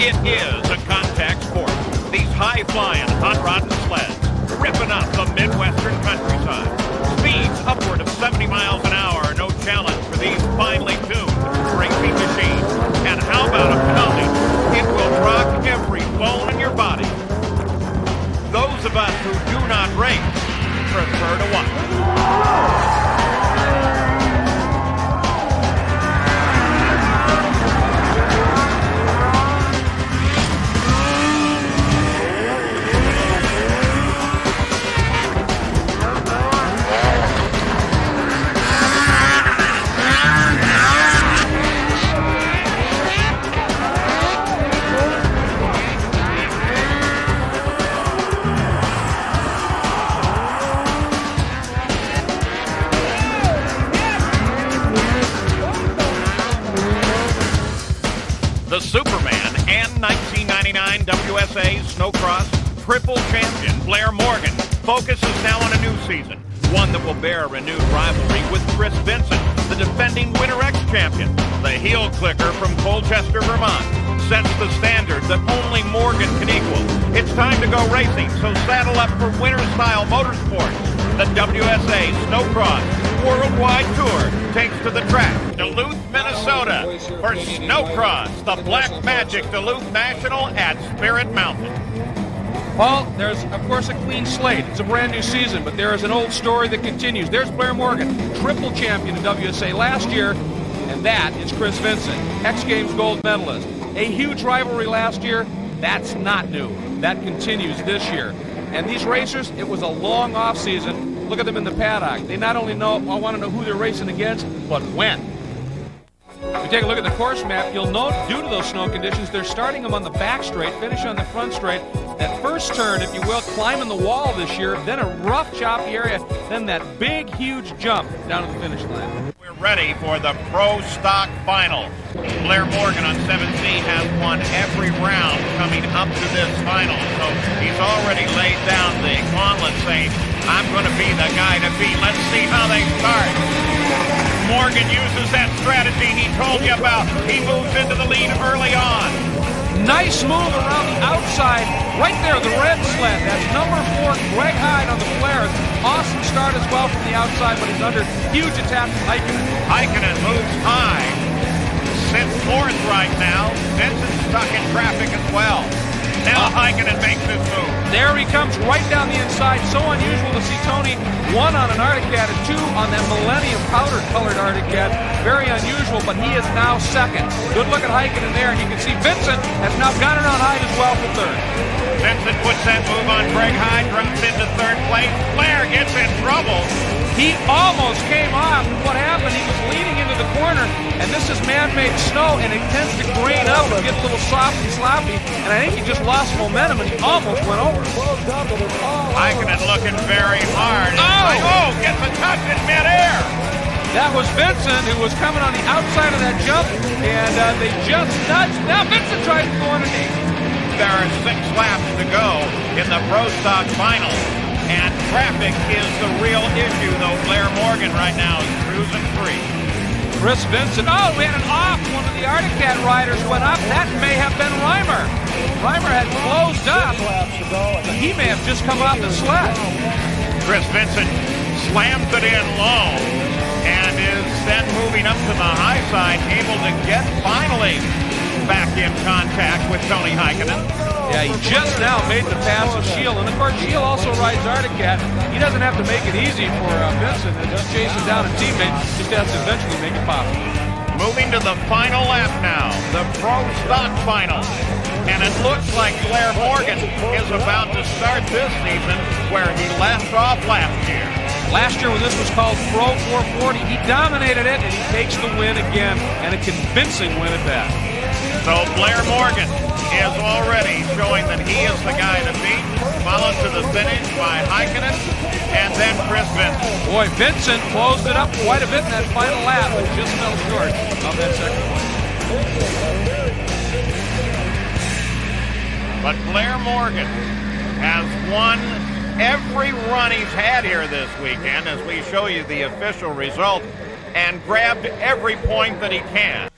It is a contact sport. These high-flying, hot-rodding sleds ripping up the Midwestern countryside. Speeds upward of 70 miles an hour are no challenge for these finely tuned racing machines. And how about a pounding? It will rock every bone in your body. Those of us who do not race prefer to watch. The Superman and 1999 WSA Snowcross triple champion Blair Morgan focuses now on a new season, one that will bear a renewed rivalry with Chris Vincent, the defending Winter X champion. The heel clicker from Colchester, Vermont, sets the standard that only Morgan can equal. It's time to go racing, so saddle up for winter-style motorsports. The WSA Snowcross Worldwide Tour takes to the track, Duluth, Minnesota, for Snowcross, the Black Magic Duluth National at Spirit Mountain. Paul, there's, of course, a clean slate. It's a brand new season, but there is an old story that continues. There's Blair Morgan, triple champion in WSA last year, and that is Chris Vincent, X Games gold medalist. A huge rivalry last year, that's not new. That continues this year. And these racers, it was a long off season. Look at them in the paddock. They not only want to know who they're racing against, but when. If you take a look at the course map, you'll note, due to those snow conditions, they're starting them on the back straight, finish on the front straight. That first turn, if you will, climbing the wall this year, then a rough, choppy area, then that big, huge jump down to the finish line. We're ready for the Pro Stock Final. Blair Morgan on 7C has won every round coming up to this final, so he's already laid down the gauntlet saying, I'm going to be the guy to beat. Let's see how they start. Morgan uses that strategy he told you about. He moves into the lead early on. Nice move around the outside. Right there, the red sled. That's number 4, Greg Hyde on the flares. Awesome start as well from the outside, but he's under huge attack from Heikkinen. Heikkinen moves high. Sits 4th right now. Vincent's stuck in traffic as well. Now Heikkinen makes his move. There he comes right down the inside. So unusual to see Tony 1 on an Arctic Cat and 2 on that Millennium powder-colored Arctic Cat. Very unusual, but he is now 2nd. Good look at Heikkinen there, and you can see Vincent has now gone around Hyde as well for 3rd. Vincent puts that move on Greg Hyde, drops into 3rd place. Blair gets in trouble. He almost came off. What happened, he was leading into the corner, and this is man-made snow, and it tends to grain up and get a little soft and sloppy, and I think he just lost momentum, and he almost went over. Heikkinen looking very hard. Oh! Gets a touch in midair. That was Vincent, who was coming on the outside of that jump, and they just nudged. Now Vincent tries to go underneath. There are 6 laps to go in the Pro Stock Final. And traffic is the real issue, though Blair Morgan right now is cruising 3. Chris Vincent, we had an off. One of the Arctic Cat riders went up. That may have been Reimer. Reimer had closed up. He may have just come off the sled. Chris Vincent slams it in low and is then moving up to the high side, able to get finally back in contact with Tony Heikkinen. Yeah, he just now made the pass with Shield, and of course Shield also rides Arctic Cat. He doesn't have to make it easy for Vincent and just chasing down a teammate, just has to eventually make it pop. Moving to the final lap now, the Pro Stock Final. And it looks like Blair Morgan is about to start this season where he left off last year. Last year when this was called Pro 440, he dominated it, and he takes the win again, and a convincing win at that. So Blair Morgan is already showing that he is the guy to beat, followed to the finish by Heikkinen, and then Chris Vincent. Boy, Vincent closed it up quite a bit in that final lap, but just fell short of that second one. But Blair Morgan has won every run he's had here this weekend, as we show you the official result, and grabbed every point that he can.